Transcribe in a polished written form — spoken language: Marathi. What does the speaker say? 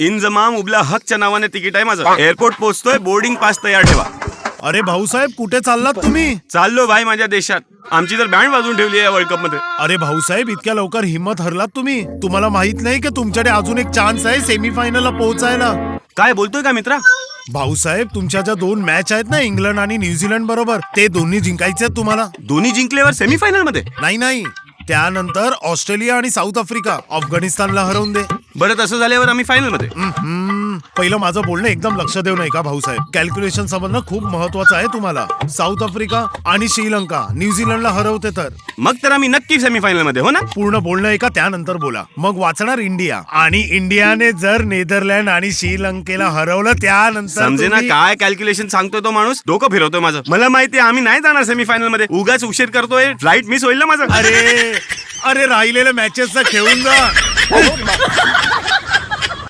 इंजमाम उबला हकच्या नावाने तिकीट आहे माझं. एअरपोर्ट पोहोचतोय, बोर्डिंग पास तयार ठेवा. अरे भाऊसाहेब कुठे चाललात तुम्ही? चाललो भाई माझ्या देशात. आमची तर बँड वाजवून ठेवली आहे वर्ल्ड कप मध्ये. अरे भाऊसाहेब इतक्या लवकर हिम्मत हरलात तुम्ही? तुम्हाला माहित नाही की तुमच्याकडे अजून एक चान्स आहे सेमीफायनलला पोहोचायला. काय बोलतोय का मित्रा? भाऊसाहेब तुमच्या ज्या 2 मॅच आहेत ना इंग्लंड आणि न्यूझीलंड बरोबर, ते दोन्ही जिंकायचे आहेत तुम्हाला. दोन्ही जिंकल्यावर सेमीफायनल मध्ये? नाही, त्यानंतर ऑस्ट्रेलिया आणि साऊथ आफ्रिका अफगाणिस्तानला हरवून दे. बरं तसं झाल्यावर आम्ही फायनल मध्ये. पहिलं माझं बोलणं एकदम लक्ष देऊ नये का भाऊसाहेब? कॅल्क्युलेशन समजणं खूप महत्वाचं आहे तुम्हाला. साऊथ आफ्रिका आणि श्रीलंका न्यूझीलंडला हरवते तर मग तर आम्ही नक्की सेमीफायनल मध्ये, हो ना? पूर्ण बोलणं आहे का? त्यानंतर बोला. मग वाचणार इंडिया. आणि इंडियाने जर नेदरलँड आणि श्रीलंकेला हरवलं त्यानंतर समजे ना काय कॅल्क्युलेशन सांगतोय तो माणूस. डोकं फिरवतोय माझं. मला माहितीये आम्ही नाही जाणार सेमीफायनल मध्ये. उगाच उशीर करतोय, फ्लाईट मिस होईल ना माझं. अरे राहिलेल्या मॅचेस खेळून जा.